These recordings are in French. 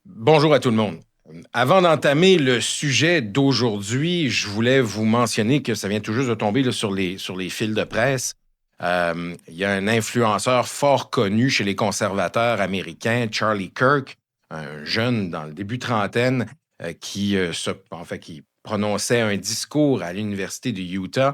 Bonjour à tout le monde. Avant d'entamer le sujet d'aujourd'hui, je voulais vous mentionner que ça vient tout juste de tomber là, sur les fils de presse. Il y a un influenceur fort connu chez les conservateurs américains, Charlie Kirk, un jeune dans le début trentaine qui prononçait un discours à l'Université du Utah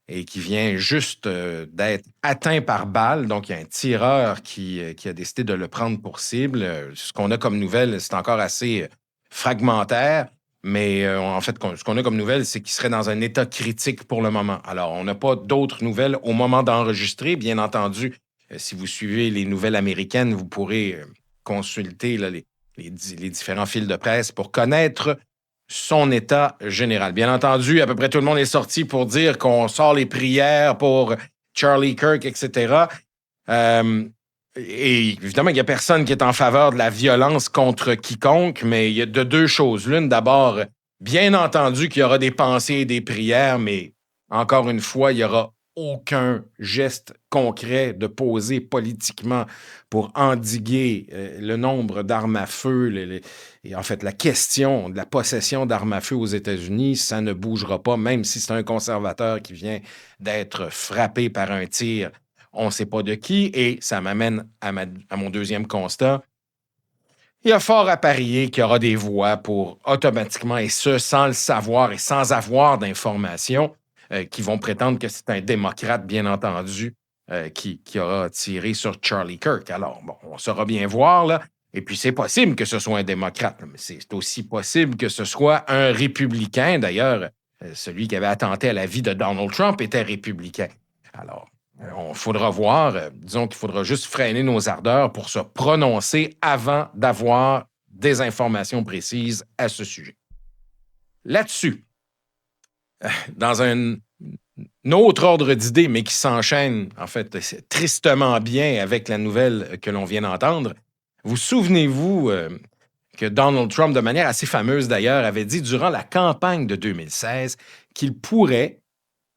et qui vient juste d'être atteint par balle. Donc, il y a un tireur qui a décidé de le prendre pour cible. Ce qu'on a comme nouvelle, c'est encore assez fragmentaire, mais en fait, ce qu'on a comme nouvelle, c'est qu'il serait dans un état critique pour le moment. Alors, on n'a pas d'autres nouvelles au moment d'enregistrer. Bien entendu, si vous suivez les nouvelles américaines, vous pourrez consulter là, les différents fils de presse pour connaître son état général. Bien entendu, à peu près tout le monde est sorti pour dire qu'on sort les prières pour Charlie Kirk, etc. Et évidemment, il n'y a personne qui est en faveur de la violence contre quiconque, mais il y a de deux choses. L'une, d'abord, bien entendu qu'il y aura des pensées et des prières, mais encore une fois, il n'y aura aucun geste concret de poser politiquement pour endiguer le nombre d'armes à feu. Et en fait, la question de la possession d'armes à feu aux États-Unis, ça ne bougera pas, même si c'est un conservateur qui vient d'être frappé par un tir, on ne sait pas de qui. Et ça m'amène à mon deuxième constat. Il y a fort à parier qu'il y aura des voix pour automatiquement, et ce, sans le savoir et sans avoir d'informations, qui vont prétendre que c'est un démocrate, bien entendu, qui aura tiré sur Charlie Kirk. Alors, bon, on saura bien voir, là. Et puis, c'est possible que ce soit un démocrate, mais c'est aussi possible que ce soit un républicain. D'ailleurs, celui qui avait attenté à la vie de Donald Trump était républicain. Alors, on faudra voir. Disons qu'il faudra juste freiner nos ardeurs pour se prononcer avant d'avoir des informations précises à ce sujet. Là-dessus, dans un autre ordre d'idées, mais qui s'enchaîne, en fait, tristement bien avec la nouvelle que l'on vient d'entendre, vous souvenez-vous que Donald Trump, de manière assez fameuse d'ailleurs, avait dit durant la campagne de 2016 qu'il pourrait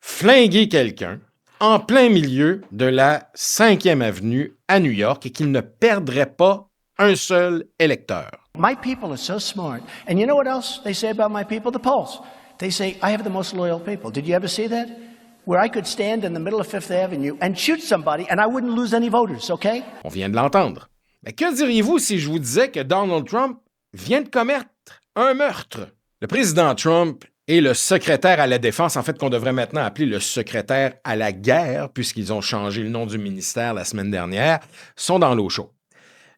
flinguer quelqu'un en plein milieu de la 5e avenue à New York et qu'il ne perdrait pas un seul électeur. My people are so smart. And you know what else they say about my people? The polls. They say, I have the most loyal people. Did you ever see that? Where I could stand in the middle of Fifth Avenue and shoot somebody and I wouldn't lose any voters, okay? On vient de l'entendre. Mais que diriez-vous si je vous disais que Donald Trump vient de commettre un meurtre? Le président Trump et le secrétaire à la défense, en fait, qu'on devrait maintenant appeler le secrétaire à la guerre, puisqu'ils ont changé le nom du ministère la semaine dernière, sont dans l'eau chaude.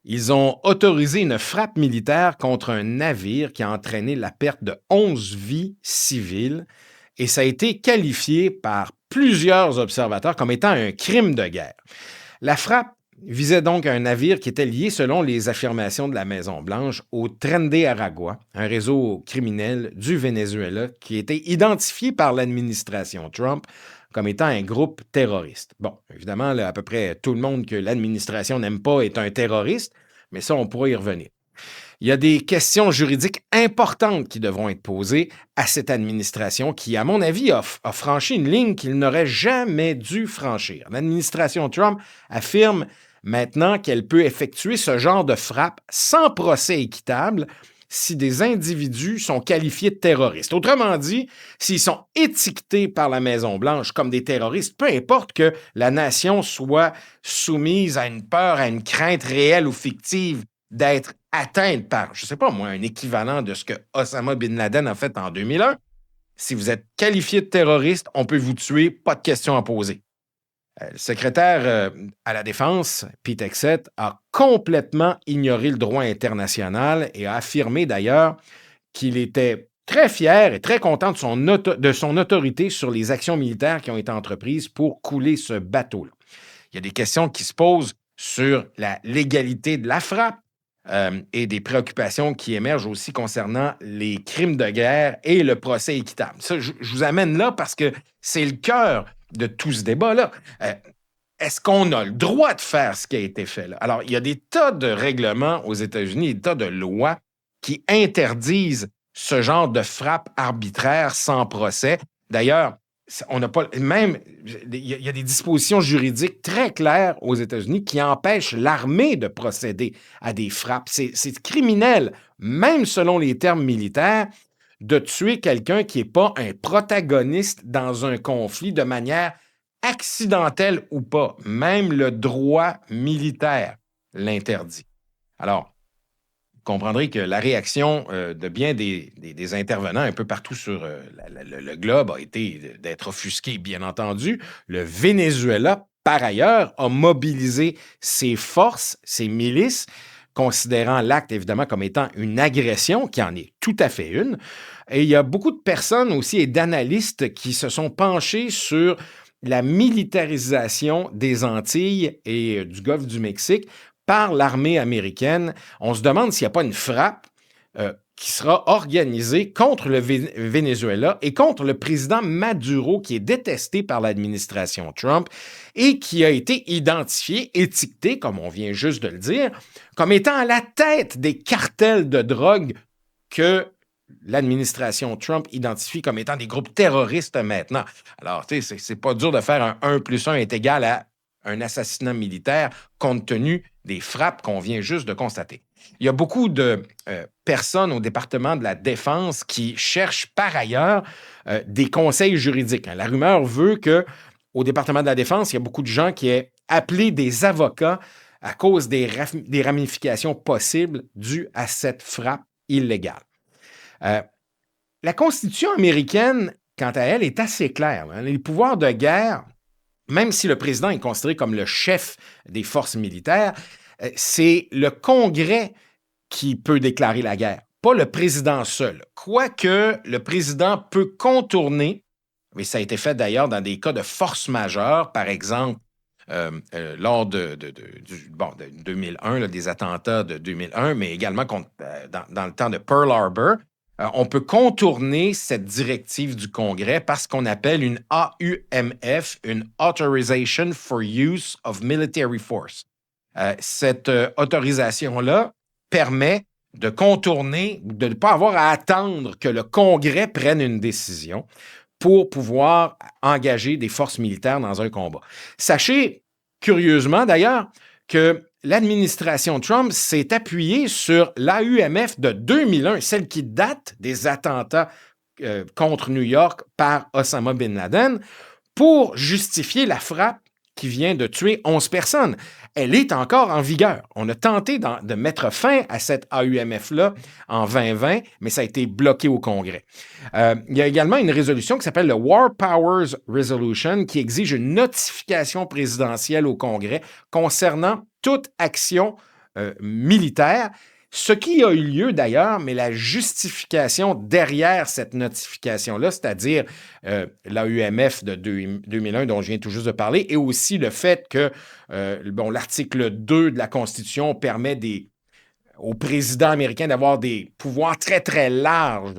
Ils ont autorisé une frappe militaire contre un navire qui a entraîné la perte de 11 vies civiles et ça a été qualifié par plusieurs observateurs comme étant un crime de guerre. La frappe visait donc un navire qui était lié, selon les affirmations de la Maison-Blanche, au Tren de Aragua, un réseau criminel du Venezuela qui était identifié par l'administration Trump comme étant un groupe terroriste. Bon, évidemment, là, à peu près tout le monde que l'administration n'aime pas est un terroriste, mais ça, on pourra y revenir. Il y a des questions juridiques importantes qui devront être posées à cette administration qui, à mon avis, a franchi une ligne qu'il n'aurait jamais dû franchir. L'administration Trump affirme maintenant qu'elle peut effectuer ce genre de frappe sans procès équitable si des individus sont qualifiés de terroristes. Autrement dit, s'ils sont étiquetés par la Maison-Blanche comme des terroristes, peu importe que la nation soit soumise à une peur, à une crainte réelle ou fictive d'être atteinte par, je ne sais pas moi, un équivalent de ce que Osama Bin Laden a fait en 2001, si vous êtes qualifié de terroriste, on peut vous tuer, pas de questions à poser. Le secrétaire à la Défense, Pete Hegseth, a complètement ignoré le droit international et a affirmé d'ailleurs qu'il était très fier et très content de son autorité sur les actions militaires qui ont été entreprises pour couler ce bateau-là. Il y a des questions qui se posent sur la légalité de la frappe et des préoccupations qui émergent aussi concernant les crimes de guerre et le procès équitable. Ça, je vous amène là parce que c'est le cœur de tout ce débat-là. Est-ce qu'on a le droit de faire ce qui a été fait là? Alors, il y a des tas de règlements aux États-Unis, des tas de lois qui interdisent ce genre de frappe arbitraire sans procès. D'ailleurs, On n'a pas même il y a des dispositions juridiques très claires aux États-Unis qui empêchent l'armée de procéder à des frappes. C'est criminel, même selon les termes militaires, de tuer quelqu'un qui n'est pas un protagoniste dans un conflit de manière accidentelle ou pas. Même le droit militaire l'interdit. Alors, vous comprendrez que la réaction de bien des intervenants un peu partout sur le globe a été d'être offusquée, bien entendu. Le Venezuela, par ailleurs, a mobilisé ses forces, ses milices, considérant l'acte, évidemment, comme étant une agression, qui en est tout à fait une. Et il y a beaucoup de personnes aussi et d'analystes qui se sont penchés sur la militarisation des Antilles et du Golfe du Mexique par l'armée américaine. On se demande s'il n'y a pas une frappe qui sera organisée contre le Venezuela et contre le président Maduro, qui est détesté par l'administration Trump et qui a été identifié, étiqueté, comme on vient juste de le dire, comme étant à la tête des cartels de drogue que l'administration Trump identifie comme étant des groupes terroristes maintenant. Alors, tu sais, c'est pas dur de faire un 1 + 1 est égal à un assassinat militaire compte tenu des frappes qu'on vient juste de constater. Il y a beaucoup de personnes au département de la Défense qui cherchent par ailleurs des conseils juridiques. La rumeur veut qu'au département de la Défense, il y a beaucoup de gens qui aient appelé des avocats à cause des ramifications possibles dues à cette frappe illégale. La Constitution américaine, quant à elle, est assez claire. Les pouvoirs de guerre, même si le président est considéré comme le chef des forces militaires, c'est le Congrès qui peut déclarer la guerre, pas le président seul. Quoique le président peut contourner, mais ça a été fait d'ailleurs dans des cas de force majeure, par exemple, lors de 2001, des attentats de 2001, mais également dans le temps de Pearl Harbor, on peut contourner cette directive du Congrès par ce qu'on appelle une AUMF, une Authorization for Use of Military Force. Cette autorisation-là permet de contourner, de ne pas avoir à attendre que le Congrès prenne une décision pour pouvoir engager des forces militaires dans un combat. Sachez, curieusement d'ailleurs, que l'administration Trump s'est appuyée sur l'AUMF de 2001, celle qui date des attentats contre New York par Osama Bin Laden, pour justifier la frappe qui vient de tuer 11 personnes. Elle est encore en vigueur. On a tenté de mettre fin à cette AUMF-là en 2020, mais ça a été bloqué au Congrès. Il y a également une résolution qui s'appelle le War Powers Resolution qui exige une notification présidentielle au Congrès concernant toute action militaire, ce qui a eu lieu d'ailleurs, mais la justification derrière cette notification-là, c'est-à-dire l'AUMF de 2001 dont je viens tout juste de parler, et aussi le fait que l'article 2 de la Constitution permet au président américain d'avoir des pouvoirs très, très larges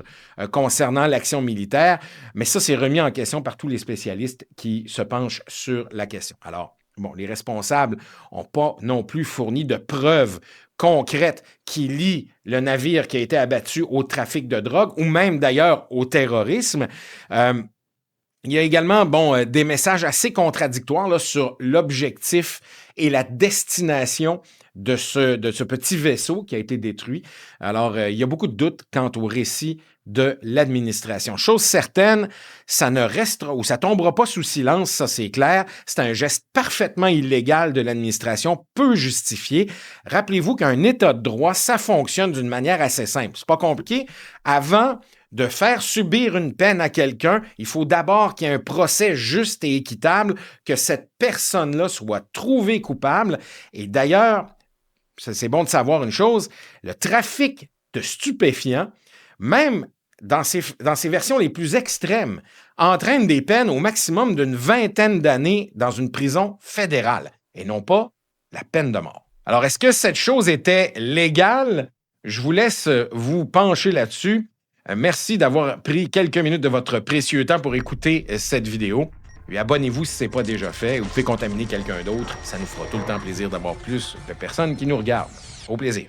concernant l'action militaire, mais ça, c'est remis en question par tous les spécialistes qui se penchent sur la question. Alors, les responsables n'ont pas non plus fourni de preuves concrètes qui lient le navire qui a été abattu au trafic de drogue ou même d'ailleurs au terrorisme. Il y a également des messages assez contradictoires là, sur l'objectif et la destination de ce petit vaisseau qui a été détruit. Alors, il y a beaucoup de doutes quant au récit de l'administration. Chose certaine, ça ne restera ou ça tombera pas sous silence, ça c'est clair. C'est un geste parfaitement illégal de l'administration, peu justifié. Rappelez-vous qu'un État de droit, ça fonctionne d'une manière assez simple. C'est pas compliqué. Avant de faire subir une peine à quelqu'un, il faut d'abord qu'il y ait un procès juste et équitable, que cette personne-là soit trouvée coupable. Et d'ailleurs, c'est bon de savoir une chose, le trafic de stupéfiants, même dans ses versions les plus extrêmes, entraîne des peines au maximum d'une 20aine d'années dans une prison fédérale, et non pas la peine de mort. Alors, est-ce que cette chose était légale? Je vous laisse vous pencher là-dessus. Merci d'avoir pris quelques minutes de votre précieux temps pour écouter cette vidéo. Et abonnez-vous si ce n'est pas déjà fait. Vous pouvez contaminer quelqu'un d'autre. Ça nous fera tout le temps plaisir d'avoir plus de personnes qui nous regardent. Au plaisir.